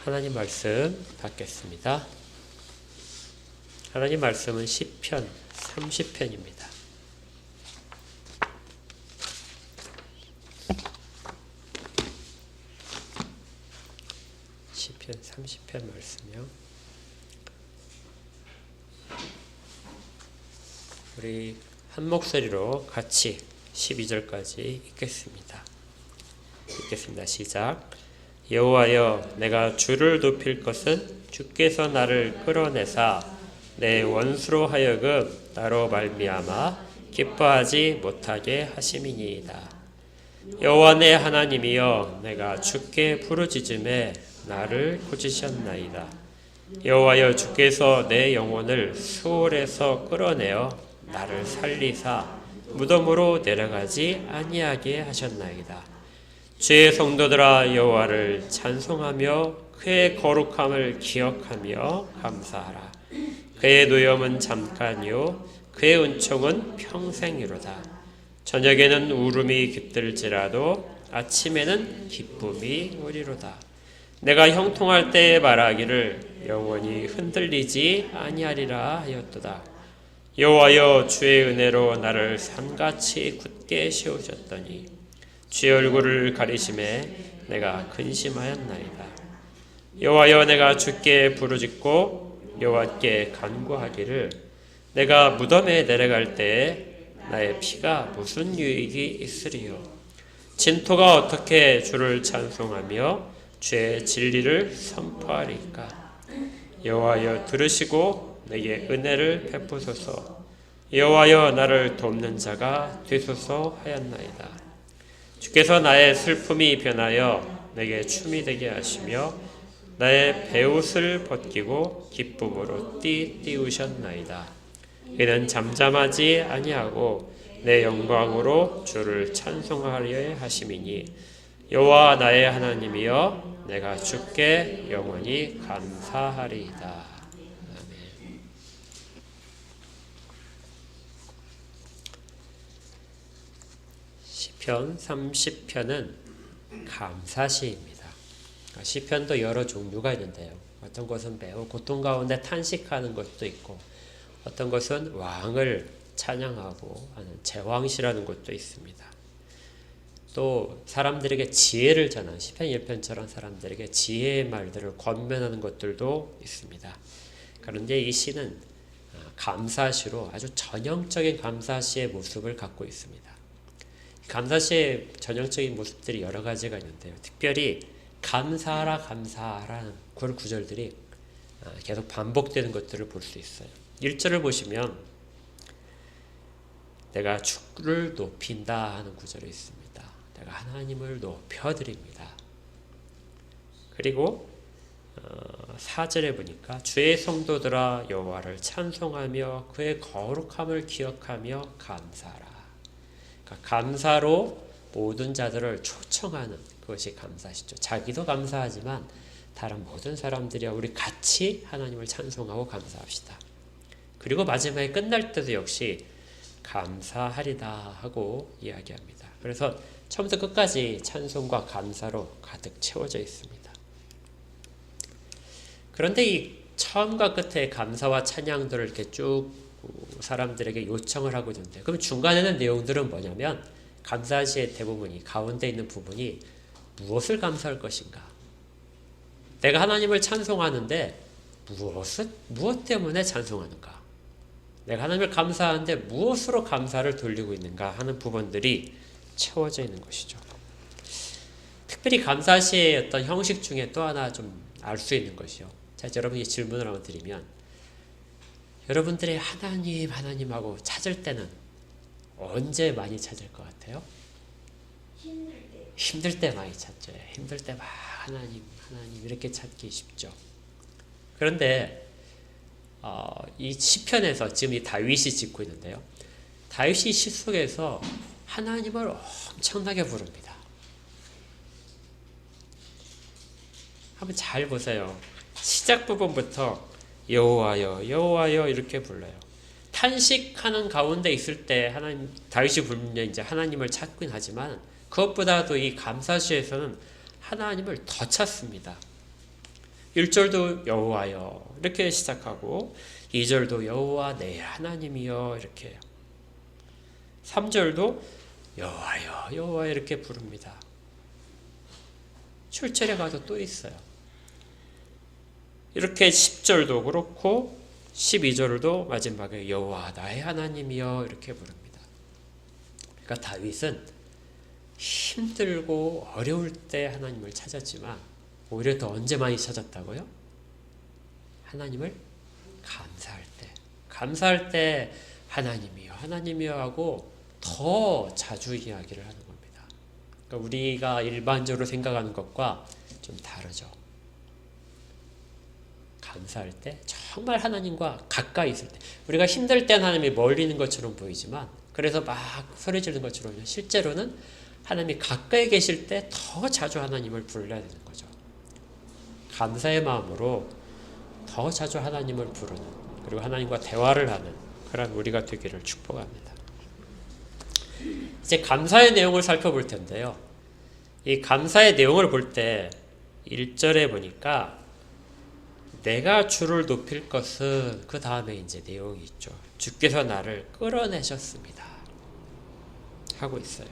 하나님 말씀 받겠습니다. 하나님 말씀은 시편 30편입니다. 시편 30편 말씀이요. 우리 한 목소리로 같이 12절까지 읽겠습니다. 시작. 여호와여, 내가 주를 높일 것은 주께서 나를 끌어내사 내 원수로 하여금 나로 말미암아 기뻐하지 못하게 하심이니이다. 여호와 내 하나님이여, 내가 주께 부르짖음에 나를 고치셨나이다. 여호와여, 주께서 내 영혼을 수월에서 끌어내어 나를 살리사 무덤으로 내려가지 아니하게 하셨나이다. 주의 성도들아, 여호와를 찬송하며 그의 거룩함을 기억하며 감사하라. 그의 노염은 잠깐이요 그의 은총은 평생이로다. 저녁에는 울음이 깃들지라도 아침에는 기쁨이 오리로다. 내가 형통할 때에 말하기를 영원히 흔들리지 아니하리라 하였도다. 여호와여, 주의 은혜로 나를 산같이 굳게 세우셨더니 주의 얼굴을 가리심에 내가 근심하였나이다. 여호와여, 내가 주께 부르짖고 여호와께 간구하기를 내가 무덤에 내려갈 때에 나의 피가 무슨 유익이 있으리요. 진토가 어떻게 주를 찬송하며 주의 진리를 선포하리까. 여호와여, 들으시고 내게 은혜를 베푸소서. 여호와여, 나를 돕는 자가 되소서 하였나이다. 주께서 나의 슬픔이 변하여 내게 춤이 되게 하시며 나의 베옷을 벗기고 기쁨으로 띠우셨나이다. 이는 잠잠하지 아니하고 내 영광으로 주를 찬송하려 하심이니 여호와 나의 하나님이여, 내가 주께 영원히 감사하리이다. 시편 30편은 감사시입니다. 시편도 여러 종류가 있는데요. 어떤 것은 매우 고통 가운데 탄식하는 것도 있고, 어떤 것은 왕을 찬양하고 하는 제왕시라는 것도 있습니다. 또 사람들에게 지혜를 전한 시편 1편처럼 사람들에게 지혜의 말들을 권면하는 것들도 있습니다. 그런데 이 시는 감사시로 아주 전형적인 감사시의 모습을 갖고 있습니다. 감사시의 전형적인 모습들이 여러 가지가 있는데요. 특별히 감사하라 감사하라는 그런 구절들이 계속 반복되는 것들을 볼 수 있어요. 1절을 보시면 내가 주를 높인다 하는 구절이 있습니다. 내가 하나님을 높여드립니다. 그리고 4절에 보니까 주의 성도들아, 여호와를 찬송하며 그의 거룩함을 기억하며 감사하라. 그러니까 감사로 모든 자들을 초청하는 그것이 감사시죠. 자기도 감사하지만 다른 모든 사람들이야 우리 같이 하나님을 찬송하고 감사합시다. 그리고 마지막에 끝날 때도 역시 감사하리다 하고 이야기합니다. 그래서 처음부터 끝까지 찬송과 감사로 가득 채워져 있습니다. 그런데 이 처음과 끝에 감사와 찬양들을 이렇게 쭉 사람들에게 요청을 하고 있는데, 그럼 중간에는 내용들은 뭐냐면 감사시의 대부분이 가운데 있는 부분이 무엇을 감사할 것인가? 내가 하나님을 찬송하는데 무엇 때문에 찬송하는가? 내가 하나님을 감사하는데 무엇으로 감사를 돌리고 있는가 하는 부분들이 채워져 있는 것이죠. 특별히 감사시의 어떤 형식 중에 또 하나 좀 알 수 있는 것이요. 자, 여러분이 질문을 한번 드리면, 여러분들이 하나님하고 찾을 때는 언제 많이 찾을 것 같아요? 힘들 때 많이 찾죠. 힘들 때 막 하나님 이렇게 찾기 쉽죠. 그런데 이 시편에서 지금 이 다윗이 짓고 있는데요. 다윗이 시 속에서 하나님을 엄청나게 부릅니다. 한번 잘 보세요. 시작 부분부터 여호와여 여호와여 이렇게 불러요. 탄식하는 가운데 있을 때 다윗이 부르면 이제 하나님을 찾긴 하지만 그것보다도 이 감사시에서는 하나님을 더 찾습니다. 1절도 여호와여 이렇게 시작하고 2절도 여호와 내 하나님이여 이렇게 해요. 3절도 여호와여 여호와 이렇게 부릅니다. 7절에 가도 또 있어요. 이렇게 10절도 그렇고 12절도 마지막에 여호와 나의 하나님이여 이렇게 부릅니다. 그러니까 다윗은 힘들고 어려울 때 하나님을 찾았지만 오히려 더 언제 많이 찾았다고요? 하나님을 감사할 때 하나님이여 하나님이여 하고 더 자주 이야기를 하는 겁니다. 그러니까 우리가 일반적으로 생각하는 것과 좀 다르죠. 감사할 때 정말 하나님과 가까이 있을 때 우리가 힘들 때 하나님이 멀리 있는 것처럼 보이지만 그래서 막 소리 지르는 것처럼 실제로는 하나님이 가까이 계실 때 더 자주 하나님을 불러야 되는 거죠. 감사의 마음으로 더 자주 하나님을 부르는 그리고 하나님과 대화를 하는 그런 우리가 되기를 축복합니다. 이제 감사의 내용을 살펴볼 텐데요. 이 감사의 내용을 볼 때 1절에 보니까 내가 주를 높일 것은 그 다음에 이제 내용이 있죠. 주께서 나를 끌어내셨습니다. 하고 있어요.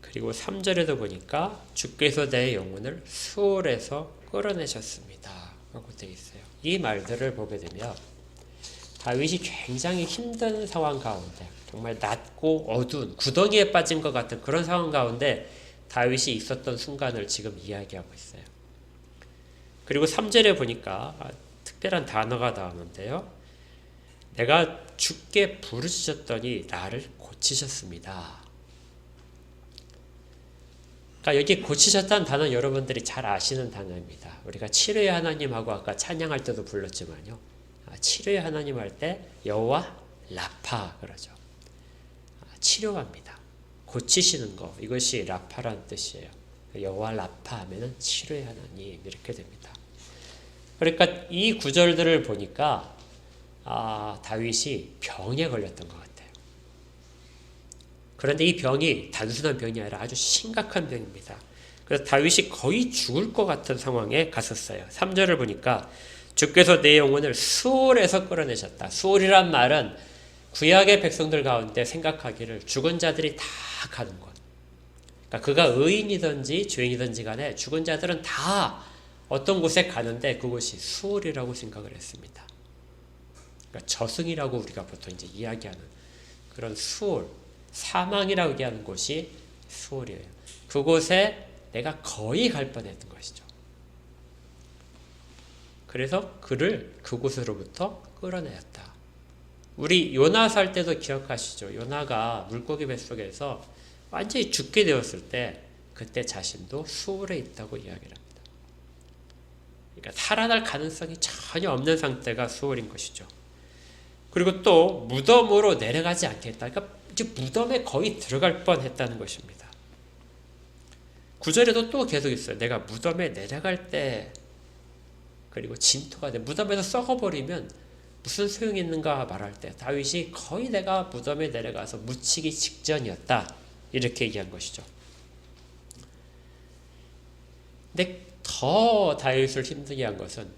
그리고 3절에도 보니까 주께서 내 영혼을 수월에서 끌어내셨습니다. 라고 되어 있어요. 이 말들을 보게 되면 다윗이 굉장히 힘든 상황 가운데 정말 낮고 어두운 구덩이에 빠진 것 같은 그런 상황 가운데 다윗이 있었던 순간을 지금 이야기하고 있어요. 그리고 3절에 보니까 특별한 단어가 나오는데요. 내가 주께 부르짖었더니 나를 고치셨습니다. 그러니까 여기 고치셨다는 단어 여러분들이 잘 아시는 단어입니다. 우리가 치료의 하나님하고 아까 찬양할 때도 불렀지만요. 치료의 하나님 할 때 여호와 라파 그러죠. 치료합니다. 고치시는 거 이것이 라파라는 뜻이에요. 여호와 라파 하면은 치료의 하나님 이렇게 됩니다. 그러니까 이 구절들을 보니까 다윗이 병에 걸렸던 것 같아요. 그런데 이 병이 단순한 병이 아니라 아주 심각한 병입니다. 그래서 다윗이 거의 죽을 것 같은 상황에 갔었어요. 3절을 보니까 주께서 내 영혼을 수월에서 끌어내셨다. 수월이란 말은 구약의 백성들 가운데 생각하기를 죽은 자들이 다 가는 곳. 그러니까 그가 의인이든지 죄인이든지 간에 죽은 자들은 다 어떤 곳에 가는데 그곳이 수월이라고 생각을 했습니다. 그러니까 저승이라고 우리가 보통 이제 이야기하는 그런 수월, 사망이라고 얘기하는 곳이 수월이에요. 그곳에 내가 거의 갈 뻔했던 것이죠. 그래서 그를 그곳으로부터 끌어내었다. 우리 요나 살 때도 기억하시죠? 요나가 물고기 뱃속에서 완전히 죽게 되었을 때 그때 자신도 수월에 있다고 이야기를 합니다. 그러니까 살아날 가능성이 전혀 없는 상태가 수월인 것이죠. 그리고 또 무덤으로 내려가지 않겠다. 그러니까 이제 무덤에 거의 들어갈 뻔했다는 것입니다. 9절에도 또 계속 있어요. 내가 무덤에 내려갈 때 그리고 진토가 돼 무덤에서 썩어버리면 무슨 소용이 있는가 말할 때 다윗이 거의 내가 무덤에 내려가서 묻히기 직전이었다 이렇게 얘기한 것이죠. 근데 더 다윗을 힘들게 한 것은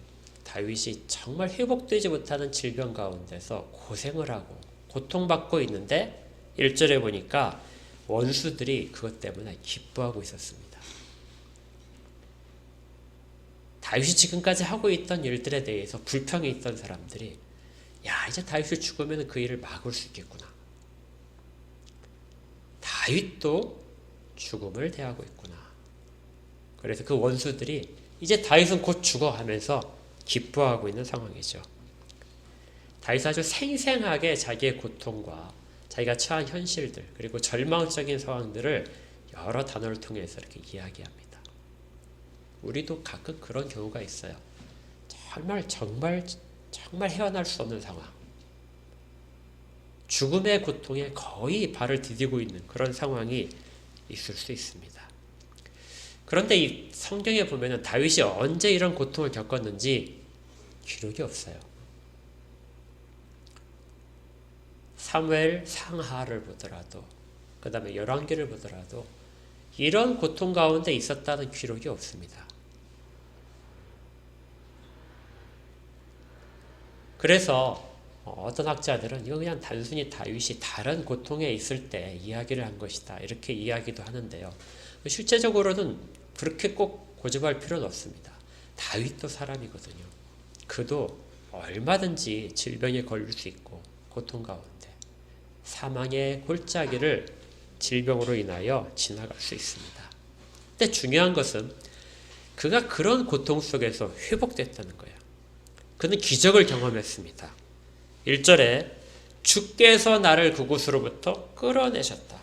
다윗이 정말 회복되지 못하는 질병 가운데서 고생을 하고 고통받고 있는데 1절에 보니까 원수들이 그것 때문에 기뻐하고 있었습니다. 다윗이 지금까지 하고 있던 일들에 대해서 불평이 있던 사람들이 야 이제 다윗이 죽으면 그 일을 막을 수 있겠구나. 다윗도 죽음을 대하고 있구나. 그래서 그 원수들이 이제 다윗은 곧 죽어 하면서 기뻐하고 있는 상황이죠. 다윗은 아주 생생하게 자기의 고통과 자기가 처한 현실들 그리고 절망적인 상황들을 여러 단어를 통해서 이렇게 이야기합니다. 우리도 가끔 그런 경우가 있어요. 정말 헤어날 수 없는 상황. 죽음의 고통에 거의 발을 디디고 있는 그런 상황이 있을 수 있습니다. 그런데 이 성경에 보면은 다윗이 언제 이런 고통을 겪었는지 기록이 없어요. 사무엘 상하를 보더라도 그 다음에 열왕기를 보더라도 이런 고통 가운데 있었다는 기록이 없습니다. 그래서 어떤 학자들은 이거 그냥 단순히 다윗이 다른 고통에 있을 때 이야기를 한 것이다, 이렇게 이야기도 하는데요. 실제적으로는 그렇게 꼭 고집할 필요는 없습니다. 다윗도 사람이거든요. 그도 얼마든지 질병에 걸릴 수 있고 고통 가운데 사망의 골짜기를 질병으로 인하여 지나갈 수 있습니다. 근데 중요한 것은 그가 그런 고통 속에서 회복됐다는 거예요. 그는 기적을 경험했습니다. 1절에 주께서 나를 그곳으로부터 끌어내셨다.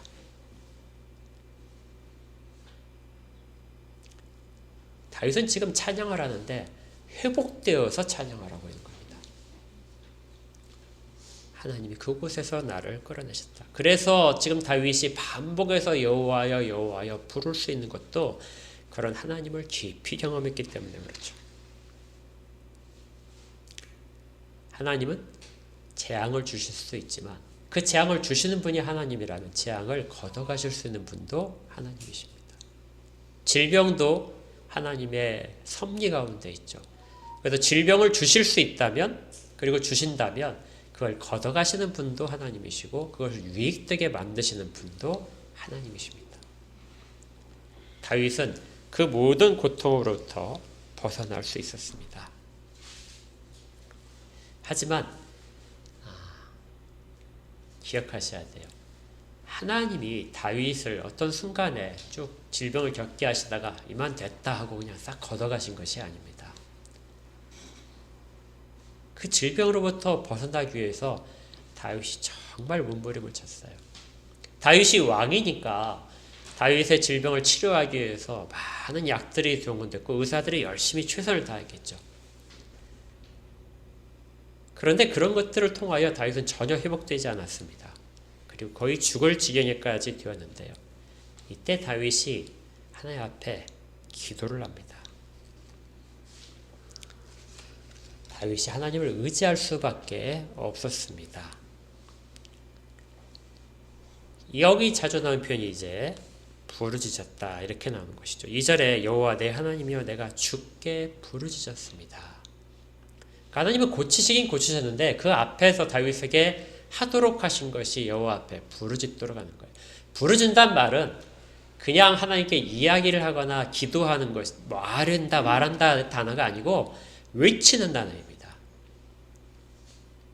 다윗은 지금 찬양을 하는데 회복되어서 찬양하라고 하는 겁니다. 하나님이 그곳에서 나를 끌어내셨다. 그래서 지금 다윗이 반복해서 여호와여 여호와여 부를 수 있는 것도 그런 하나님을 깊이 경험했기 때문에 그렇죠. 하나님은 재앙을 주실 수도 있지만 그 재앙을 주시는 분이 하나님이라면 재앙을 걷어가실 수 있는 분도 하나님이십니다. 질병도 하나님의 섭리 가운데 있죠. 그래서 질병을 주실 수 있다면, 그리고 주신다면 그걸 걷어가시는 분도 하나님이시고 그것을 유익되게 만드시는 분도 하나님이십니다. 다윗은 그 모든 고통으로부터 벗어날 수 있었습니다. 하지만 기억하셔야 돼요. 하나님이 다윗을 어떤 순간에 쭉 질병을 겪게 하시다가 이만 됐다 하고 그냥 싹 걷어가신 것이 아닙니다. 그 질병으로부터 벗어나기 위해서 다윗이 정말 몸부림을 쳤어요. 다윗이 왕이니까 다윗의 질병을 치료하기 위해서 많은 약들이 동원됐고 의사들이 열심히 최선을 다했겠죠. 그런데 그런 것들을 통하여 다윗은 전혀 회복되지 않았습니다. 그리고 거의 죽을 지경에까지 되었는데요. 이때 다윗이 하나님 앞에 기도를 합니다. 다윗이 하나님을 의지할 수밖에 없었습니다. 여기 자주 나오는 표현이 이제 부르짖었다 이렇게 나오는 것이죠. 2절에 여호와 내 하나님이여 내가 주께 부르짖었습니다. 하나님은 고치시긴 고치셨는데 그 앞에서 다윗에게 하도록 하신 것이 여호와 앞에 부르짖도록 하는 거예요. 부르짖는다는 말은 그냥 하나님께 이야기를 하거나 기도하는 것, 말한다 단어가 아니고 외치는 단어입니다.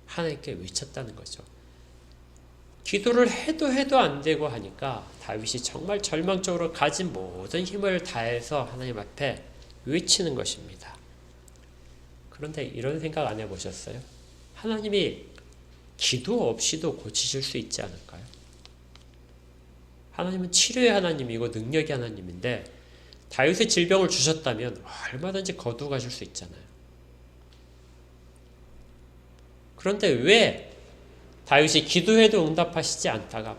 하나님께 외쳤다는 거죠. 기도를 해도 안 되고 하니까 다윗이 정말 절망적으로 가진 모든 힘을 다해서 하나님 앞에 외치는 것입니다. 그런데 이런 생각 안 해보셨어요? 하나님이 기도 없이도 고치실 수 있지 않을까요? 하나님은 치료의 하나님이고 능력의 하나님인데 다윗의 질병을 주셨다면 얼마든지 거두어 가실 수 있잖아요. 그런데 왜 다윗이 기도해도 응답하시지 않다가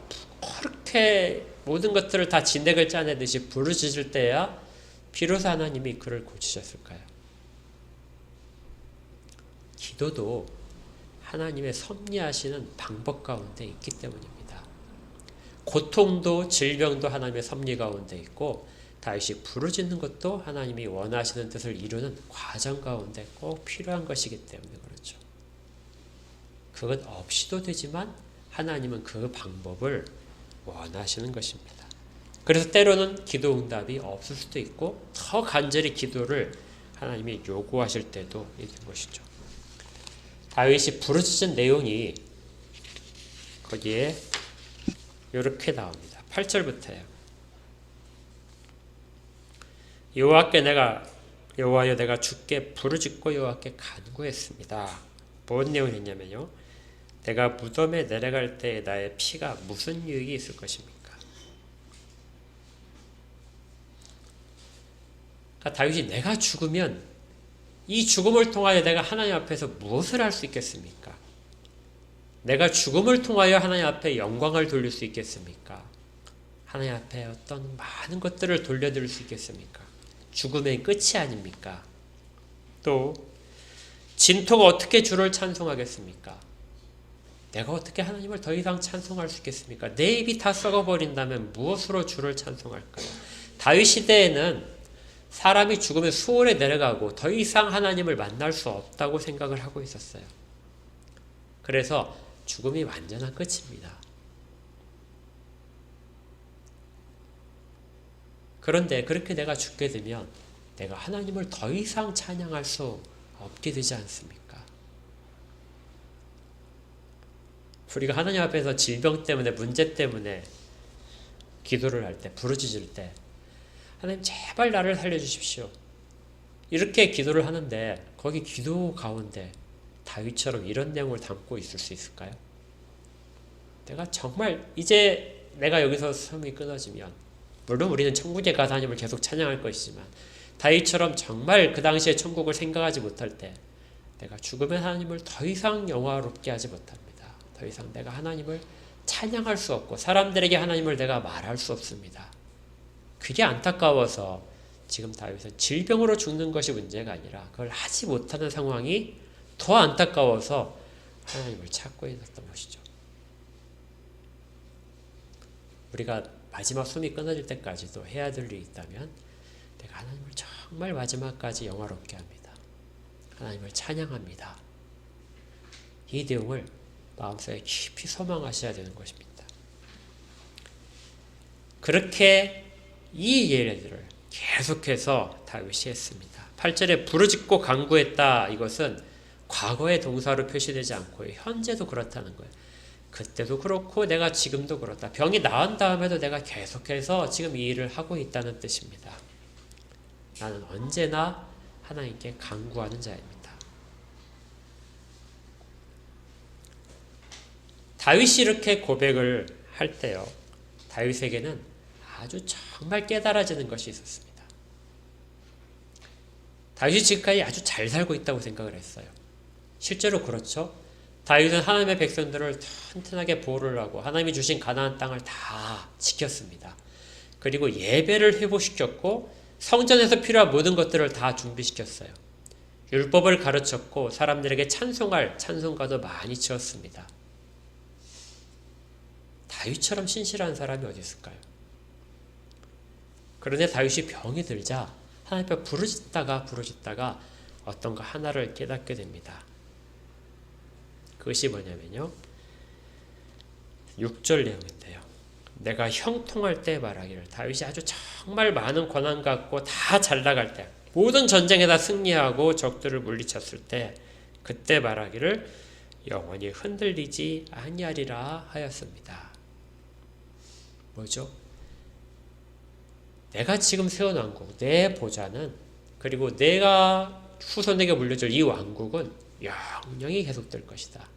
그렇게 모든 것들을 다 진액을 짜내듯이 부르짖을 때야 비로소 하나님이 그를 고치셨을까요? 기도도 하나님의 섭리하시는 방법 가운데 있기 때문입니다. 고통도 질병도 하나님의 섭리 가운데 있고 다윗이 부르짖는 것도 하나님이 원하시는 뜻을 이루는 과정 가운데 꼭 필요한 것이기 때문에 그렇죠. 그것 없이도 되지만 하나님은 그 방법을 원하시는 것입니다. 그래서 때로는 기도 응답이 없을 수도 있고 더 간절히 기도를 하나님이 요구하실 때도 있는 것이죠. 다윗이 부르짖은 내용이 거기에 이렇게 나옵니다. 8절부터요. 여호와여 내가 주께 부르짖고 여호와께 간구했습니다. 뭔 내용이 있냐면요. 내가 무덤에 내려갈 때 나의 피가 무슨 유익이 있을 것입니까? 그러니까 다윗이 내가 죽으면 이 죽음을 통하여 내가 하나님 앞에서 무엇을 할 수 있겠습니까? 내가 죽음을 통하여 하나님 앞에 영광을 돌릴 수 있겠습니까? 하나님 앞에 어떤 많은 것들을 돌려드릴 수 있겠습니까? 죽음의 끝이 아닙니까? 또 진토가 어떻게 주를 찬송하겠습니까? 내가 어떻게 하나님을 더 이상 찬송할 수 있겠습니까? 내 입이 다 썩어버린다면 무엇으로 주를 찬송할까요? 다윗 시대에는 사람이 죽으면 수월에 내려가고 더 이상 하나님을 만날 수 없다고 생각을 하고 있었어요. 그래서 죽음이 완전한 끝입니다. 그런데 그렇게 내가 죽게 되면 내가 하나님을 더 이상 찬양할 수 없게 되지 않습니까? 우리가 하나님 앞에서 질병 때문에, 문제 때문에 기도를 할 때, 부르짖을 때 하나님 제발 나를 살려주십시오. 이렇게 기도를 하는데 거기 기도 가운데 다윗처럼 이런 내용을 담고 있을 수 있을까요? 내가 정말 이제 내가 여기서 삶이 끊어지면, 물론 우리는 천국에 가서 하나님을 계속 찬양할 것이지만 다윗처럼 정말 그 당시에 천국을 생각하지 못할 때 내가 죽으면 하나님을 더 이상 영화롭게 하지 못합니다. 더 이상 내가 하나님을 찬양할 수 없고 사람들에게 하나님을 내가 말할 수 없습니다. 그게 안타까워서 지금 다윗은 질병으로 죽는 것이 문제가 아니라 그걸 하지 못하는 상황이 더 안타까워서 하나님을 찾고 있었던 것이죠. 우리가 마지막 숨이 끊어질 때까지도 해야 될 일이 있다면 내가 하나님을 정말 마지막까지 영화롭게 합니다. 하나님을 찬양합니다. 이 내용을 마음속에 깊이 소망하셔야 되는 것입니다. 그렇게 이 예례들을 계속해서 다윗이 했습니다. 8절에 부르짖고 간구했다. 이것은 과거의 동사로 표시되지 않고 현재도 그렇다는 거예요. 그때도 그렇고 내가 지금도 그렇다. 병이 나은 다음에도 내가 계속해서 지금 이 일을 하고 있다는 뜻입니다. 나는 언제나 하나님께 간구하는 자입니다. 다윗이 이렇게 고백을 할 때요, 다윗에게는 아주 정말 깨달아지는 것이 있었습니다. 다윗이 지금까지 아주 잘 살고 있다고 생각을 했어요. 실제로 그렇죠. 다윗은 하나님의 백성들을 튼튼하게 보호를 하고 하나님이 주신 가나안 땅을 다 지켰습니다. 그리고 예배를 회복시켰고 성전에서 필요한 모든 것들을 다 준비시켰어요. 율법을 가르쳤고 사람들에게 찬송할 찬송가도 많이 지었습니다. 다윗처럼 신실한 사람이 어디 있을까요? 그런데 다윗이 병이 들자 하나님 앞에 부르짖다가 어떤 거 하나를 깨닫게 됩니다. 그것이 뭐냐면요, 6절 내용인데요. 내가 형통할 때 말하기를, 다윗이 아주 정말 많은 권한 갖고 다 잘 나갈 때, 모든 전쟁에 다 승리하고 적들을 물리쳤을 때 그때 말하기를 영원히 흔들리지 아니하리라 하였습니다. 뭐죠? 내가 지금 세운 왕국, 내 보좌는, 그리고 내가 후손에게 물려줄 이 왕국은 영영이 계속될 것이다.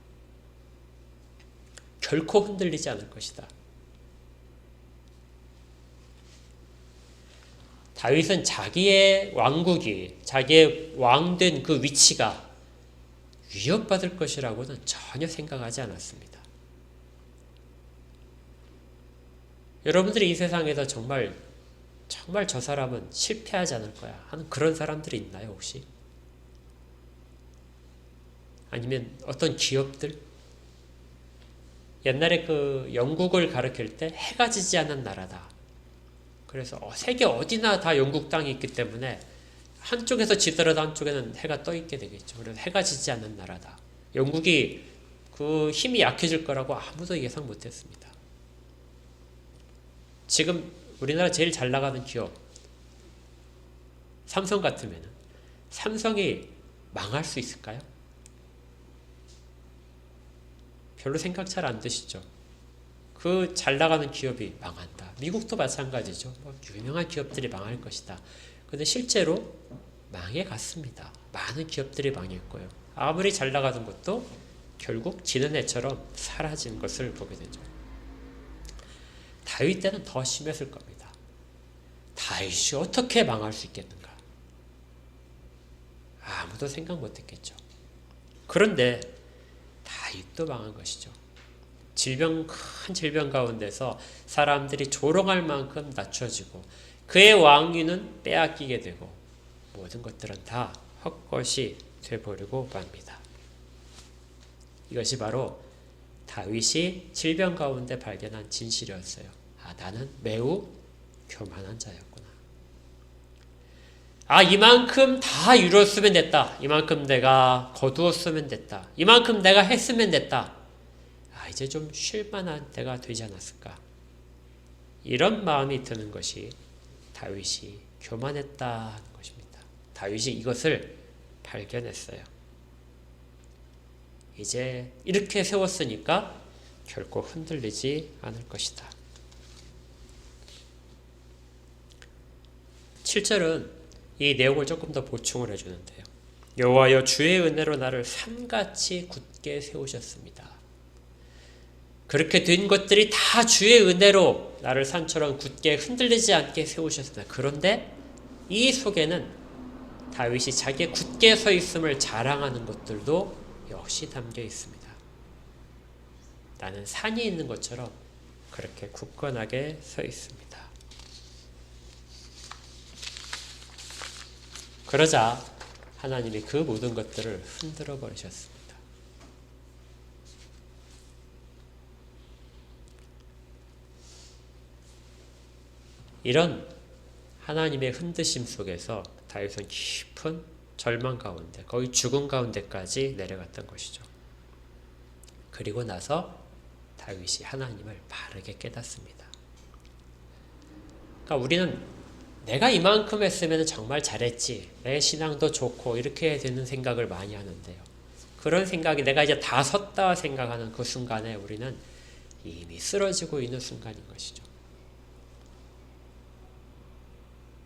결코 흔들리지 않을 것이다. 다윗은 자기의 왕국이, 자기의 왕된 그 위치가 위협받을 것이라고는 전혀 생각하지 않았습니다. 여러분들이 이 세상에서 정말 저 사람은 실패하지 않을 거야 하는 그런 사람들이 있나요, 혹시? 아니면 어떤 기업들? 옛날에 그 영국을 가리킬 때 해가 지지 않는 나라다. 그래서 세계 어디나 다 영국 땅이 있기 때문에 한쪽에서 지더라도 한쪽에는 해가 떠 있게 되겠죠. 그래서 해가 지지 않는 나라다. 영국이 그 힘이 약해질 거라고 아무도 예상 못했습니다. 지금 우리나라 제일 잘 나가는 기업 삼성 같으면 삼성이 망할 수 있을까요? 별로 생각 잘 안 드시죠? 그 잘 나가는 기업이 망한다. 미국도 마찬가지죠. 유명한 기업들이 망할 것이다. 근데 실제로 망해갔습니다. 많은 기업들이 망했고요. 아무리 잘 나가던 것도 결국 지는 애처럼 사라진 것을 보게 되죠. 다윗 때는 더 심했을 겁니다. 다윗이 어떻게 망할 수 있겠는가? 아무도 생각 못했겠죠. 그런데 다윗도 망한 것이죠. 큰 질병 가운데서 사람들이 조롱할 만큼 낮춰지고 그의 왕위는 빼앗기게 되고 모든 것들은 다 헛것이 되버리고 맙니다. 이것이 바로 다윗이 질병 가운데 발견한 진실이었어요. 나는 매우 교만한 자였구나. 이만큼 다 이뤘으면 됐다. 이만큼 내가 거두었으면 됐다. 이만큼 내가 했으면 됐다. 이제 좀 쉴만한 때가 되지 않았을까. 이런 마음이 드는 것이 다윗이 교만했다는 것입니다. 다윗이 이것을 발견했어요. 이제 이렇게 세웠으니까 결코 흔들리지 않을 것이다. 7절은 이 내용을 조금 더 보충을 해주는데요. 여호와여 주의 은혜로 나를 산같이 굳게 세우셨습니다. 그렇게 된 것들이 다 주의 은혜로 나를 산처럼 굳게 흔들리지 않게 세우셨습니다. 그런데 이 속에는 다윗이 자기의 굳게 서 있음을 자랑하는 것들도 역시 담겨 있습니다. 나는 산이 있는 것처럼 그렇게 굳건하게 서 있습니다. 그러자 하나님이 그 모든 것들을 흔들어 버리셨습니다. 이런 하나님의 흔드심 속에서 다윗은 깊은 절망 가운데, 거의 죽음 가운데까지 내려갔던 것이죠. 그리고 나서 다윗이 하나님을 바르게 깨닫습니다. 그러니까 우리는 내가 이만큼 했으면 정말 잘했지, 내 신앙도 좋고 이렇게 되는 생각을 많이 하는데요. 그런 생각이 내가 이제 다 섰다 생각하는 그 순간에 우리는 이미 쓰러지고 있는 순간인 것이죠.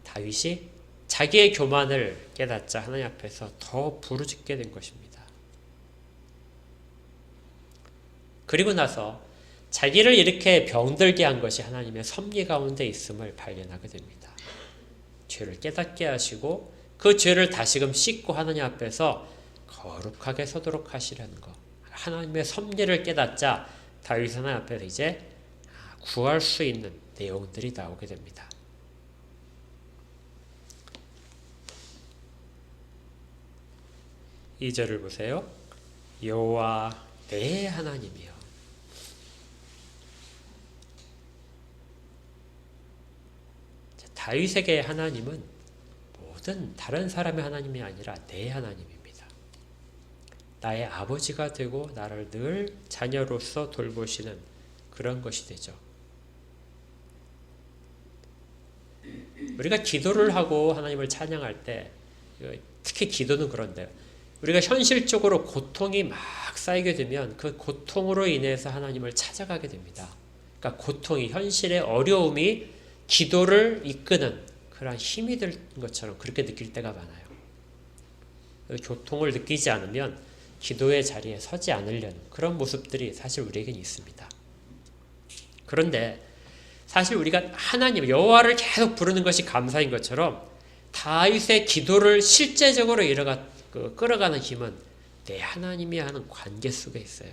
다윗이 자기의 교만을 깨닫자 하나님 앞에서 더 부르짖게 된 것입니다. 그리고 나서 자기를 이렇게 병들게 한 것이 하나님의 섭리 가운데 있음을 발견하게 됩니다. 죄를 깨닫게 하시고 그 죄를 다시금 씻고 하나님 앞에서 거룩하게 서도록 하시려는 것, 하나님의 섭리를 깨닫자 다윗 하나님 앞에서 이제 구할 수 있는 내용들이 나오게 됩니다. 2절을 보세요. 여호와 내 하나님이여. 다윗에게 하나님은 모든 다른 사람의 하나님이 아니라 내 하나님입니다. 나의 아버지가 되고 나를 늘 자녀로서 돌보시는 그런 것이 되죠. 우리가 기도를 하고 하나님을 찬양할 때, 특히 기도는 그런데요. 우리가 현실적으로 고통이 막 쌓이게 되면 그 고통으로 인해서 하나님을 찾아가게 됩니다. 그러니까 고통이, 현실의 어려움이 기도를 이끄는 그런 힘이 될 것처럼 그렇게 느낄 때가 많아요. 고통을 느끼지 않으면 기도의 자리에 서지 않으려는 그런 모습들이 사실 우리에겐 있습니다. 그런데 사실 우리가 하나님, 여호와를 계속 부르는 것이 감사인 것처럼 다윗의 기도를 실제적으로 끌어가는 힘은 내 하나님이 하는 관계 속에 있어요.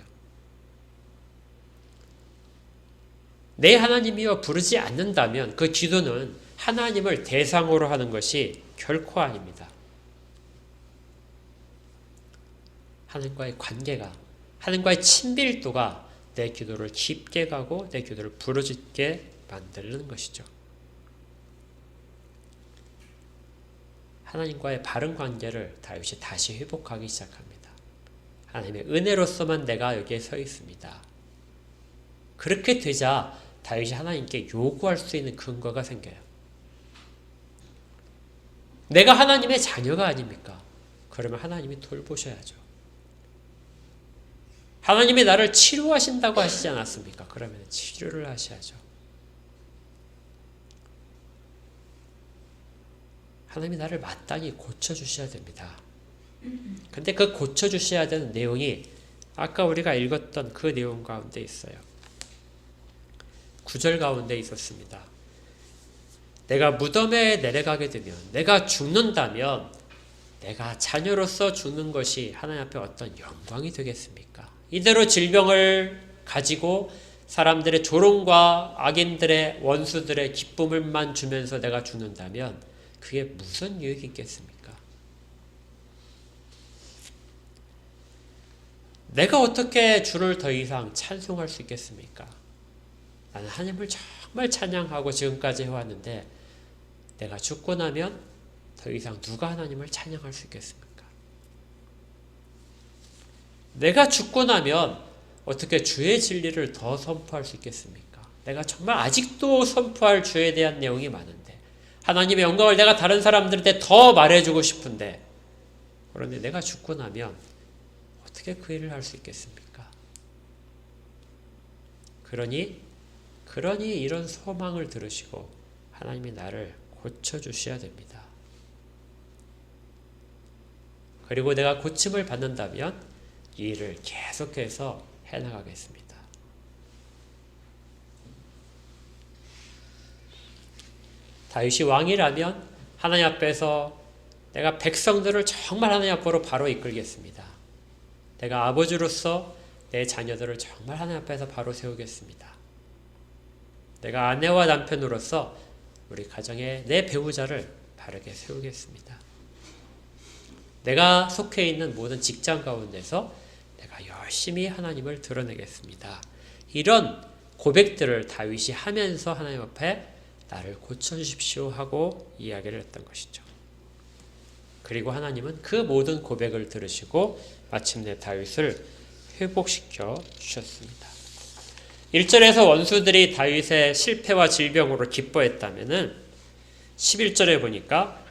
내 하나님이여 부르지 않는다면 그 기도는 하나님을 대상으로 하는 것이 결코 아닙니다. 하나님과의 관계가, 하나님과의 친밀도가 내 기도를 깊게 가고 내 기도를 부르짖게 만드는 것이죠. 하나님과의 바른 관계를 다윗이 다시 회복하기 시작합니다. 하나님의 은혜로서만 내가 여기에 서 있습니다. 그렇게 되자 다윗이 하나님께 요구할 수 있는 근거가 생겨요. 내가 하나님의 자녀가 아닙니까? 그러면 하나님이 돌보셔야죠. 하나님이 나를 치료하신다고 하시지 않았습니까? 그러면 치료를 하셔야죠. 하나님이 나를 마땅히 고쳐주셔야 됩니다. 근데 그 고쳐주셔야 되는 내용이 아까 우리가 읽었던 그 내용 가운데 있어요. 9절 가운데 있었습니다. 내가 무덤에 내려가게 되면, 내가 죽는다면 내가 자녀로서 죽는 것이 하나님 앞에 어떤 영광이 되겠습니까? 이대로 질병을 가지고 사람들의 조롱과 악인들의 원수들의 기쁨을만 주면서 내가 죽는다면 그게 무슨 유익이 있겠습니까? 내가 어떻게 주를 더 이상 찬송할 수 있겠습니까? 나는 하나님을 정말 찬양하고 지금까지 해왔는데 내가 죽고 나면 더 이상 누가 하나님을 찬양할 수 있겠습니까? 내가 죽고 나면 어떻게 주의 진리를 더 선포할 수 있겠습니까? 내가 정말 아직도 선포할 주에 대한 내용이 많은데 하나님의 영광을 내가 다른 사람들한테 더 말해주고 싶은데 그런데 내가 죽고 나면 어떻게 그 일을 할 수 있겠습니까? 그러니 이런 소망을 들으시고 하나님이 나를 고쳐주셔야 됩니다. 그리고 내가 고침을 받는다면 이 일을 계속해서 해나가겠습니다. 다윗이 왕이라면 하나님 앞에서 내가 백성들을 정말 하나님 앞으로 바로 이끌겠습니다. 내가 아버지로서 내 자녀들을 정말 하나님 앞에서 바로 세우겠습니다. 내가 아내와 남편으로서 우리 가정의 내 배우자를 바르게 세우겠습니다. 내가 속해 있는 모든 직장 가운데서 내가 열심히 하나님을 드러내겠습니다. 이런 고백들을 다윗이 하면서 하나님 앞에 나를 고쳐주십시오 하고 이야기를 했던 것이죠. 그리고 하나님은 그 모든 고백을 들으시고 마침내 다윗을 회복시켜 주셨습니다. 1절에서 원수들이 다윗의 실패와 질병으로 기뻐했다면은 11절에 보니까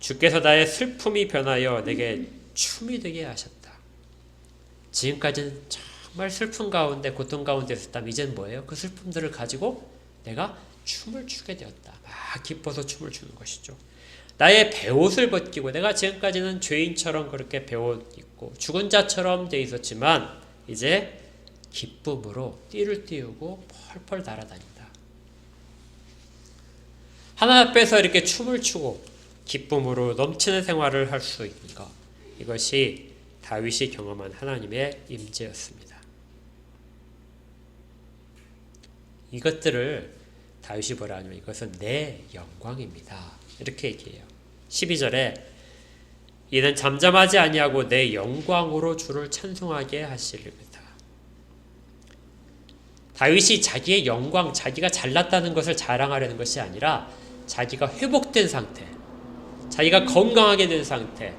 주께서 나의 슬픔이 변하여 내게 춤이 되게 하셨다. 지금까지는 정말 슬픔 가운데 고통 가운데 있었다면 이제는 뭐예요? 그 슬픔들을 가지고 내가 춤을 추게 되었다. 막 기뻐서 춤을 추는 것이죠. 나의 베옷을 벗기고 내가 지금까지는 죄인처럼 그렇게 베옷 입고 죽은 자처럼 돼 있었지만 이제 기쁨으로 띠를 띄우고 펄펄 날아다닌다. 하나님 앞에서 이렇게 춤을 추고 기쁨으로 넘치는 생활을 할 수 있는 것, 이것이 다윗이 경험한 하나님의 임재였습니다. 이것들을 다윗이 뭐라 하냐면 이것은 내 영광입니다. 이렇게 얘기해요. 12절에 이는 잠잠하지 아니하고 내 영광으로 주를 찬송하게 하시리로다. 다윗이 자기의 영광, 자기가 잘났다는 것을 자랑하려는 것이 아니라 자기가 회복된 상태, 자기가 건강하게 된 상태,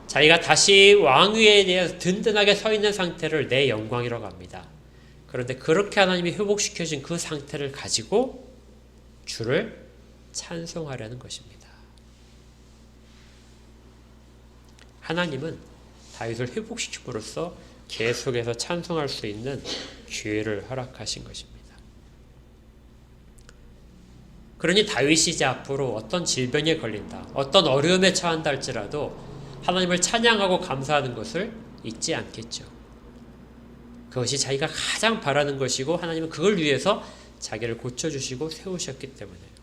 자기가 다시 왕위에 대해서 든든하게 서 있는 상태를 내 영광이라고 합니다. 그런데 그렇게 하나님이 회복시켜준 그 상태를 가지고 주를 찬송하려는 것입니다. 하나님은 다윗을 회복시킴으로써 계속해서 찬송할 수 있는 기회를 허락하신 것입니다. 그러니 다윗이 이제 앞으로 어떤 질병에 걸린다, 어떤 어려움에 처한다 할지라도 하나님을 찬양하고 감사하는 것을 잊지 않겠죠. 그것이 자기가 가장 바라는 것이고 하나님은 그걸 위해서 자기를 고쳐주시고 세우셨기 때문에요.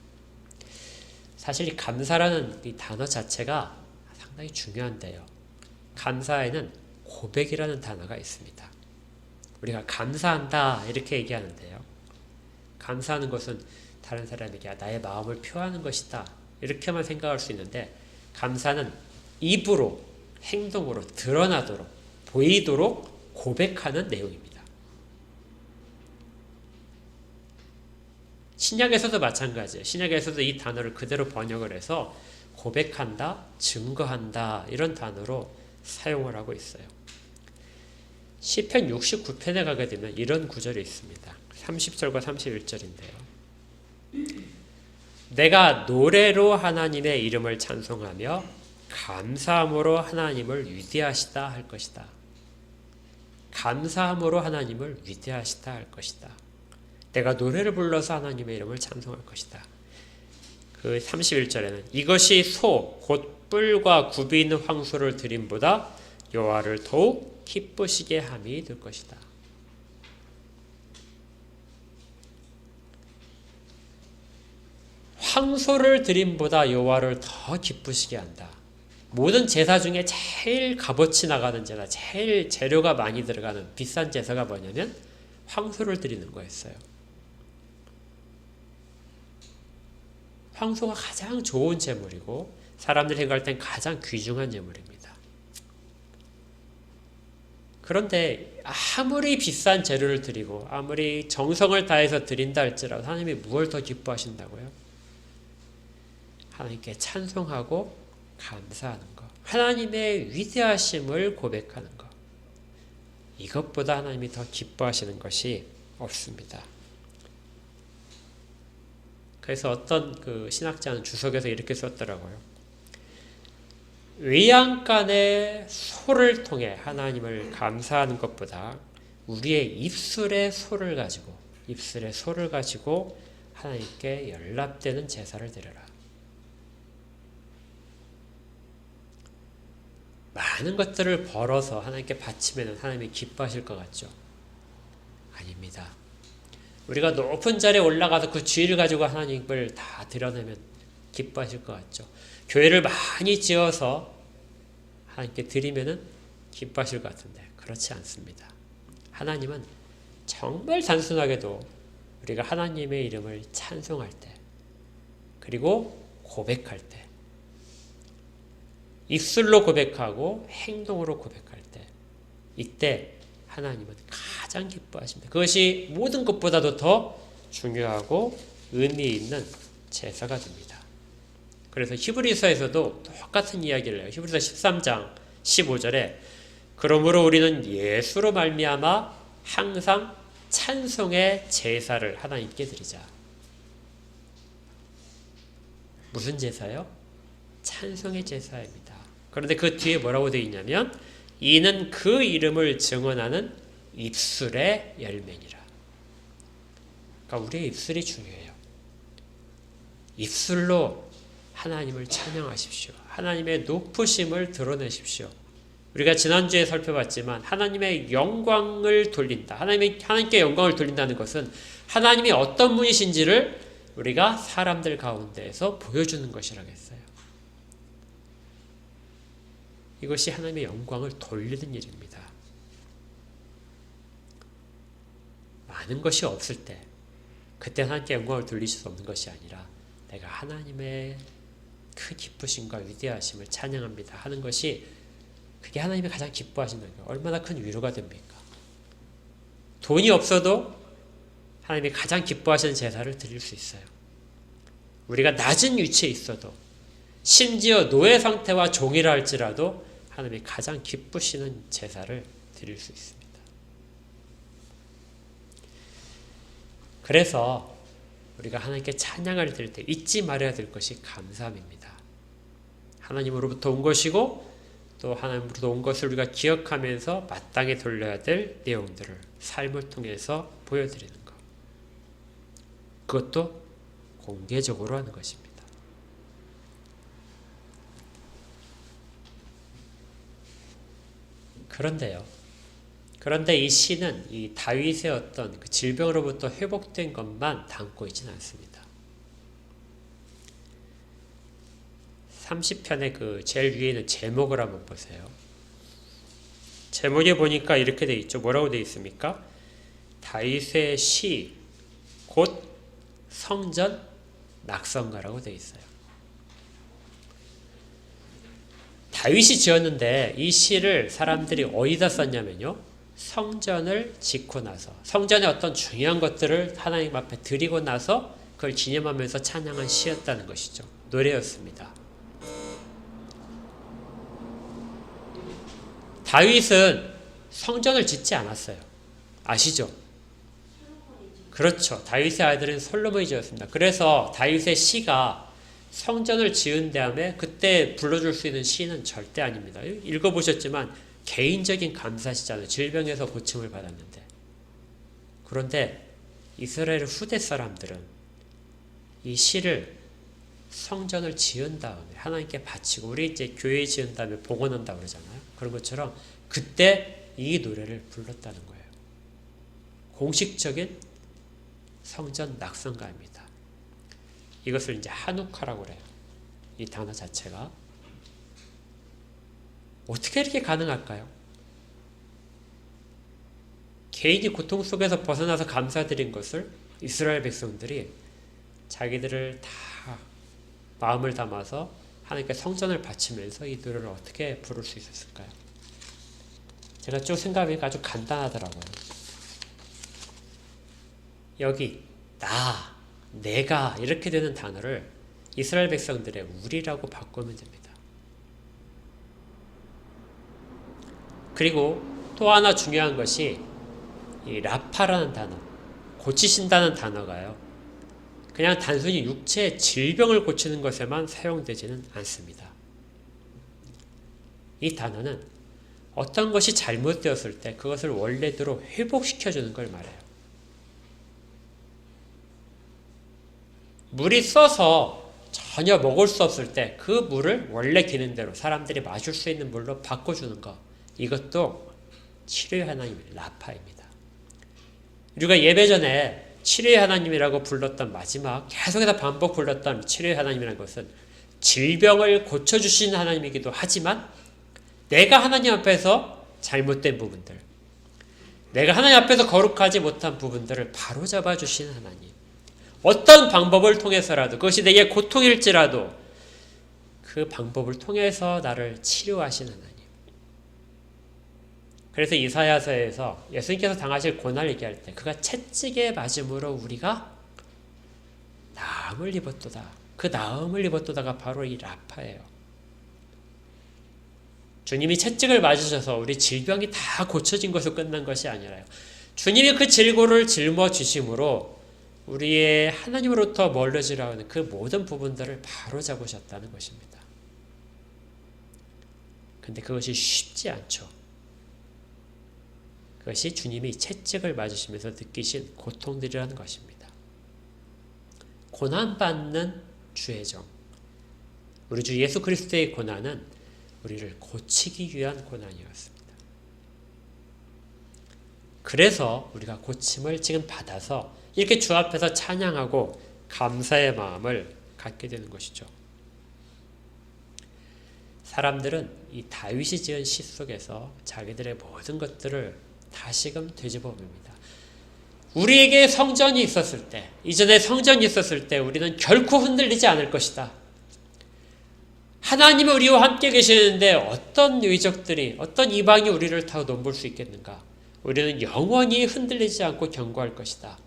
사실 이 감사라는 이 단어 자체가 상당히 중요한데요. 감사에는 고백이라는 단어가 있습니다. 우리가 감사한다 이렇게 얘기하는데요. 감사하는 것은 다른 사람에게 나의 마음을 표하는 것이다 이렇게만 생각할 수 있는데 감사는 입으로 행동으로 드러나도록 보이도록 고백하는 내용입니다. 신약에서도 마찬가지예요. 신약에서도 이 단어를 그대로 번역을 해서 고백한다, 증거한다 이런 단어로 사용을 하고 있어요. 시편 69편에 가게 되면 이런 구절이 있습니다. 30절과 31절인데요. 내가 노래로 하나님의 이름을 찬송하며 감사함으로 하나님을 위대하시다 할 것이다. 감사함으로 하나님을 위대하시다 할 것이다. 내가 노래를 불러서 하나님의 이름을 찬송할 것이다. 그 31절에는 이것이 소, 곧 뿔과 굽이 있는 황소를 드림보다 여호와를 더욱 기쁘시게 함이 될 것이다. 황소를 드림보다 여호와를 더 기쁘시게 한다. 모든 제사 중에 제일 값어치 나가는 제사, 제일 재료가 많이 들어가는 비싼 제사가 뭐냐면 황소를 드리는 거였어요. 황소가 가장 좋은 제물이고 사람들이 생각할 땐 가장 귀중한 제물입니다. 그런데 아무리 비싼 재료를 드리고 아무리 정성을 다해서 드린다 할지라도 하나님이 무엇을 더 기뻐하신다고요? 하나님께 찬송하고 감사하는 것. 하나님의 위대하심을 고백하는 것. 이것보다 하나님이 더 기뻐하시는 것이 없습니다. 그래서 어떤 그 신학자는 주석에서 이렇게 썼더라고요. 외양간의 소를 통해 하나님을 감사하는 것보다 우리의 입술의 소를 가지고 하나님께 연락되는 제사를 드려라. 많은 것들을 벌어서 하나님께 바치면 하나님이 기뻐하실 것 같죠? 아닙니다. 우리가 높은 자리에 올라가서 그 지위를 가지고 하나님을 다 드러내면 기뻐하실 것 같죠? 교회를 많이 지어서 하나님께 드리면 기뻐하실 것 같은데 그렇지 않습니다. 하나님은 정말 단순하게도 우리가 하나님의 이름을 찬송할 때 그리고 고백할 때 입술로 고백하고 행동으로 고백할 때 이때 하나님은 가장 기뻐하십니다. 그것이 모든 것보다도 더 중요하고 의미 있는 제사가 됩니다. 그래서 히브리서에서도 똑같은 이야기를 해요. 히브리서 13장 15절에 그러므로 우리는 예수로 말미암아 항상 찬송의 제사를 하나님께 드리자. 무슨 제사요? 찬송의 제사입니다. 그런데 그 뒤에 뭐라고 되어 있냐면 이는 그 이름을 증언하는 입술의 열매니라. 그러니까 우리의 입술이 중요해요. 입술로 하나님을 찬양하십시오. 하나님의 높으심을 드러내십시오. 우리가 지난주에 살펴봤지만 하나님의 영광을 돌린다. 하나님께 영광을 돌린다는 것은 하나님이 어떤 분이신지를 우리가 사람들 가운데에서 보여주는 것이라고 했어요. 이것이 하나님의 영광을 돌리는 일입니다. 많은 것이 없을 때 그때 하나님께 영광을 돌릴 수 없는 것이 아니라 내가 하나님의 그 기쁘심과 위대하심을 찬양합니다 하는 것이 그게 하나님이 가장 기뻐하신다는 거예요. 얼마나 큰 위로가 됩니까? 돈이 없어도 하나님이 가장 기뻐하시는 제사를 드릴 수 있어요. 우리가 낮은 위치에 있어도 심지어 노예 상태와 종이라 할지라도 하나님이 가장 기쁘시는 제사를 드릴 수 있습니다. 그래서 우리가 하나님께 찬양을 드릴 때 잊지 말아야 될 것이 감사함입니다. 하나님으로부터 온 것이고 또 하나님으로부터 온 것을 우리가 기억하면서 마땅히 돌려야 될 내용들을 삶을 통해서 보여드리는 것. 그것도 공개적으로 하는 것입니다. 그런데 이 시는 이 다윗의 어떤 그 질병으로부터 회복된 것만 담고 있지는 않습니다. 30편의 그 제일 위에 있는 제목을 한번 보세요. 제목에 보니까 이렇게 돼 있죠. 뭐라고 돼 있습니까? 다윗의 시, 곧 성전 낙성가라고 돼 있어요. 다윗이 지었는데 이 시를 사람들이 어디다 썼냐면요. 성전을 짓고 나서 성전의 어떤 중요한 것들을 하나님 앞에 드리고 나서 그걸 기념하면서 찬양한 시였다는 것이죠. 노래였습니다. 다윗은 성전을 짓지 않았어요. 아시죠? 그렇죠. 다윗의 아들은 솔로몬이 지었습니다. 그래서 다윗의 시가 성전을 지은 다음에 그때 불러줄 수 있는 시는 절대 아닙니다. 읽어보셨지만 개인적인 감사시잖아요. 질병에서 고침을 받았는데. 그런데 이스라엘 후대 사람들은 이 시를 성전을 지은 다음에 하나님께 바치고 우리 이제 교회 지은 다음에 봉헌한다고 그러잖아요. 그런 것처럼 그때 이 노래를 불렀다는 거예요. 공식적인 성전 낙성가입니다. 이것을 이제 한우카라고 그래요. 이 단어 자체가. 어떻게 이렇게 가능할까요? 개인이 고통 속에서 벗어나서 감사드린 것을 이스라엘 백성들이 자기들을 다 마음을 담아서 하나님께 성전을 바치면서 이 노래를 어떻게 부를 수 있었을까요? 제가 쭉 생각해보니까 아주 간단하더라고요. 여기 나, 내가 이렇게 되는 단어를 이스라엘 백성들의 우리라고 바꾸면 됩니다. 그리고 또 하나 중요한 것이 이 라파라는 단어, 고치신다는 단어가요. 그냥 단순히 육체의 질병을 고치는 것에만 사용되지는 않습니다. 이 단어는 어떤 것이 잘못되었을 때 그것을 원래대로 회복시켜주는 걸 말해요. 물이 써서 전혀 먹을 수 없을 때 그 물을 원래 기능대로 사람들이 마실 수 있는 물로 바꿔주는 것, 이것도 치료의 하나님 라파입니다. 우리가 예배 전에 치료의 하나님이라고 불렀던 마지막 계속해서 반복 불렀던 치료의 하나님이라는 것은 질병을 고쳐주시는 하나님이기도 하지만 내가 하나님 앞에서 잘못된 부분들, 내가 하나님 앞에서 거룩하지 못한 부분들을 바로잡아 주시는 하나님, 어떤 방법을 통해서라도 그것이 내게 고통일지라도 그 방법을 통해서 나를 치료하시는 하나님. 그래서 이사야서에서 예수님께서 당하실 고난을 얘기할 때 그가 채찍에 맞음으로 우리가 나음을 입었도다. 그 나음을 입었도다가 바로 이 라파예요. 주님이 채찍을 맞으셔서 우리 질병이 다 고쳐진 것으로 끝난 것이 아니라요. 주님이 그 질고를 짊어지심으로 우리의 하나님으로부터 멀어지려 하는 그 모든 부분들을 바로 잡으셨다는 것입니다. 근데 그것이 쉽지 않죠. 그것이 주님이 채찍을 맞으시면서 느끼신 고통들이라는 것입니다. 고난받는 주의 정. 우리 주 예수 그리스도의 고난은 우리를 고치기 위한 고난이었습니다. 그래서 우리가 고침을 지금 받아서 이렇게 주 앞에서 찬양하고 감사의 마음을 갖게 되는 것이죠. 사람들은 이 다윗이 지은 시 속에서 자기들의 모든 것들을 다시금 되짚어 봅니다. 우리에게 성전이 있었을 때, 이전에 성전이 있었을 때 우리는 결코 흔들리지 않을 것이다. 하나님이 우리와 함께 계시는데 어떤 의적들이, 어떤 이방이 우리를 타고 넘볼 수 있겠는가? 우리는 영원히 흔들리지 않고 견고할 것이다.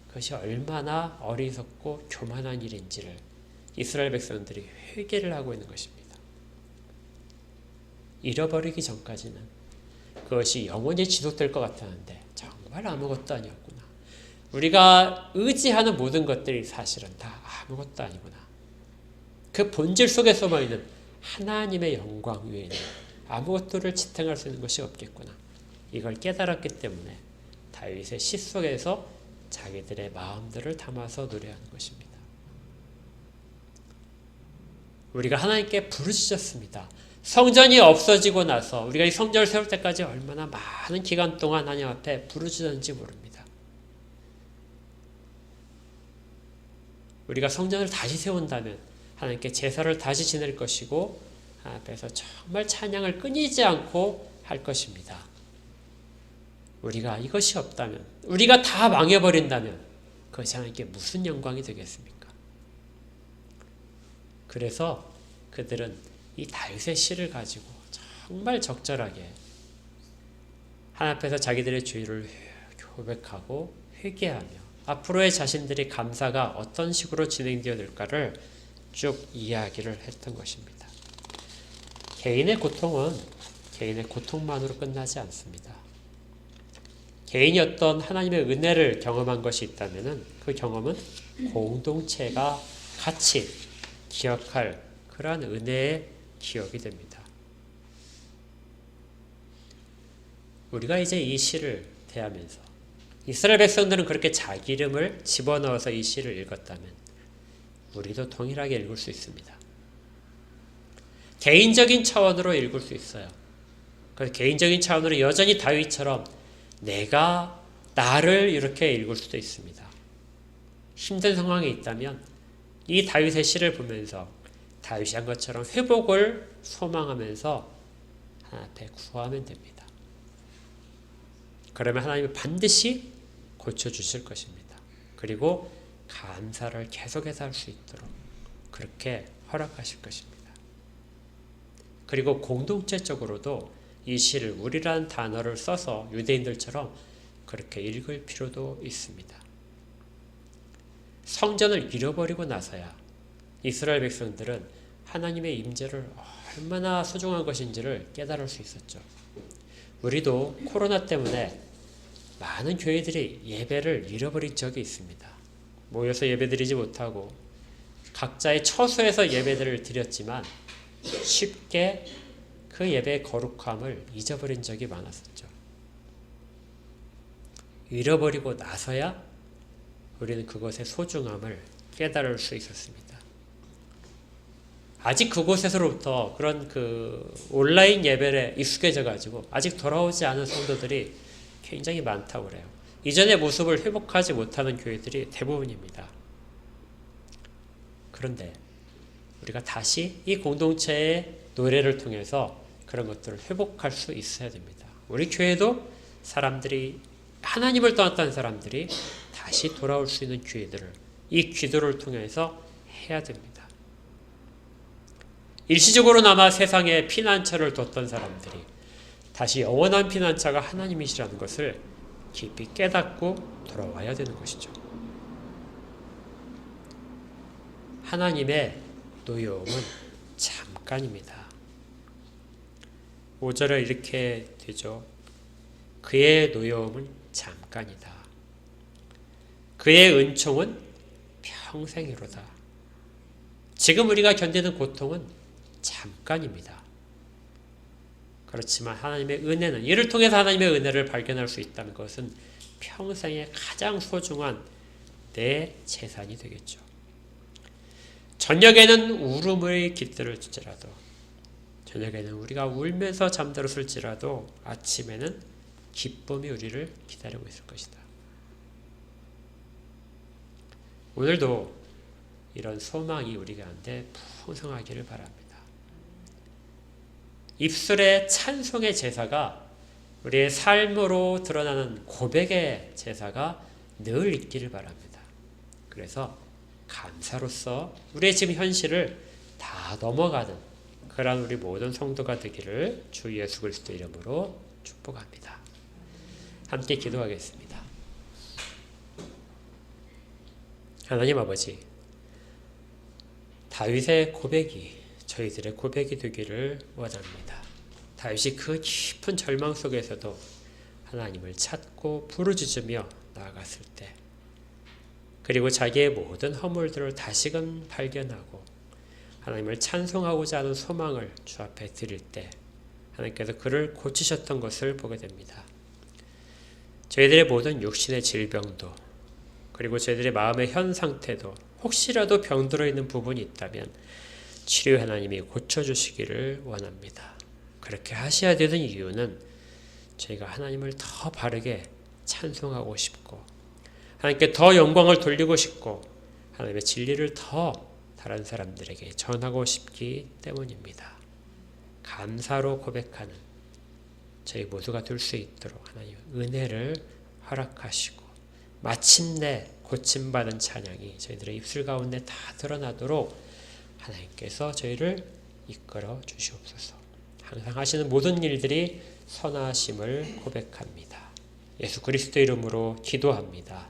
그것이 얼마나 어리석고 교만한 일인지를 이스라엘 백성들이 회개를 하고 있는 것입니다. 잃어버리기 전까지는 그것이 영원히 지속될 것 같았는데 정말 아무것도 아니었구나. 우리가 의지하는 모든 것들이 사실은 다 아무것도 아니구나. 그 본질 속에 숨어있는 하나님의 영광 외에는 아무것도를 지탱할 수 있는 것이 없겠구나. 이걸 깨달았기 때문에 다윗의 시 속에서 자기들의 마음들을 담아서 노래하는 것입니다. 우리가 하나님께 부르짖었습니다. 성전이 없어지고 나서 우리가 이 성전을 세울 때까지 얼마나 많은 기간 동안 하나님 앞에 부르짖었는지 모릅니다. 우리가 성전을 다시 세운다면 하나님께 제사를 다시 지낼 것이고 앞에서 정말 찬양을 끊이지 않고 할 것입니다. 우리가 이것이 없다면, 우리가 다 망해버린다면 그것이 하나님께 무슨 영광이 되겠습니까? 그래서 그들은 이 다윗의 시를 가지고 정말 적절하게 하나님 앞에서 자기들의 죄를 고백하고 회개하며 앞으로의 자신들의 감사가 어떤 식으로 진행되어야 될까를 쭉 이야기를 했던 것입니다. 개인의 고통은 개인의 고통만으로 끝나지 않습니다. 개인이 어떤 하나님의 은혜를 경험한 것이 있다면 그 경험은 공동체가 같이 기억할 그러한 은혜의 기억이 됩니다. 우리가 이제 이 시를 대하면서 이스라엘 백성들은 그렇게 자기 이름을 집어넣어서 이 시를 읽었다면 우리도 동일하게 읽을 수 있습니다. 개인적인 차원으로 읽을 수 있어요. 그래서 개인적인 차원으로 여전히 다윗처럼 내가 나를 이렇게 읽을 수도 있습니다. 힘든 상황에 있다면 이 다윗의 시를 보면서 다윗이 한 것처럼 회복을 소망하면서 하나님 앞에 구하면 됩니다. 그러면 하나님은 반드시 고쳐주실 것입니다. 그리고 감사를 계속해서 할 수 있도록 그렇게 허락하실 것입니다. 그리고 공동체적으로도 이 시를 우리라는 단어를 써서 유대인들처럼 그렇게 읽을 필요도 있습니다. 성전을 잃어버리고 나서야 이스라엘 백성들은 하나님의 임재를 얼마나 소중한 것인지를 깨달을 수 있었죠. 우리도 코로나 때문에 많은 교회들이 예배를 잃어버린 적이 있습니다. 모여서 예배드리지 못하고 각자의 처소에서 예배들을 드렸지만 쉽게 그 예배의 거룩함을 잊어버린 적이 많았었죠. 잃어버리고 나서야 우리는 그것의 소중함을 깨달을 수 있었습니다. 아직 그곳에서부터 그런 온라인 예배에 익숙해져 가지고 아직 돌아오지 않은 성도들이 굉장히 많다고 그래요. 이전의 모습을 회복하지 못하는 교회들이 대부분입니다. 그런데 우리가 다시 이 공동체의 노래를 통해서 그런 것들을 회복할 수 있어야 됩니다. 우리 교회도 하나님을 떠났다는 사람들이 다시 돌아올 수 있는 기회들을 이 기도를 통해서 해야 됩니다. 일시적으로나마 세상에 피난처를 뒀던 사람들이 다시 영원한 피난처가 하나님이시라는 것을 깊이 깨닫고 돌아와야 되는 것이죠. 하나님의 노여움은 잠깐입니다. 5절에 이렇게 되죠. 그의 노여움은 잠깐이다. 그의 은총은 평생이로다. 지금 우리가 견디는 고통은 잠깐입니다. 그렇지만 하나님의 은혜는, 이를 통해서 하나님의 은혜를 발견할 수 있다는 것은 평생에 가장 소중한 내 재산이 되겠죠. 저녁에는 울음의 깃들을 줄지라도, 저녁에는 우리가 울면서 잠들었을지라도 아침에는 기쁨이 우리를 기다리고 있을 것이다. 오늘도 이런 소망이 우리 가운데 풍성하기를 바랍니다. 입술의 찬송의 제사가 우리의 삶으로 드러나는 고백의 제사가 늘 있기를 바랍니다. 그래서 감사로서 우리의 지금 현실을 다 넘어가는 그런 우리 모든 성도가 되기를 주 예수 그리스도 이름으로 축복합니다. 함께 기도하겠습니다. 하나님 아버지, 다윗의 고백이 저희들의 고백이 되기를 원합니다. 다윗이 그 깊은 절망 속에서도 하나님을 찾고 부르짖으며 나아갔을 때, 그리고 자기의 모든 허물들을 다시금 발견하고 하나님을 찬송하고자 하는 소망을 주 앞에 드릴 때 하나님께서 그를 고치셨던 것을 보게 됩니다. 저희들의 모든 육신의 질병도, 그리고 저희들의 마음의 현 상태도 혹시라도 병들어 있는 부분이 있다면 치료 하나님이 고쳐주시기를 원합니다. 그렇게 하셔야 되는 이유는 저희가 하나님을 더 바르게 찬송하고 싶고 하나님께 더 영광을 돌리고 싶고 하나님의 진리를 더 다른 사람들에게 전하고 싶기 때문입니다. 감사로 고백하는 저희 모두가 될 수 있도록 하나님 은혜를 허락하시고 마침내 고침받은 찬양이 저희들의 입술 가운데 다 드러나도록 하나님께서 저희를 이끌어 주시옵소서. 항상 하시는 모든 일들이 선하심을 고백합니다. 예수 그리스도 이름으로 기도합니다.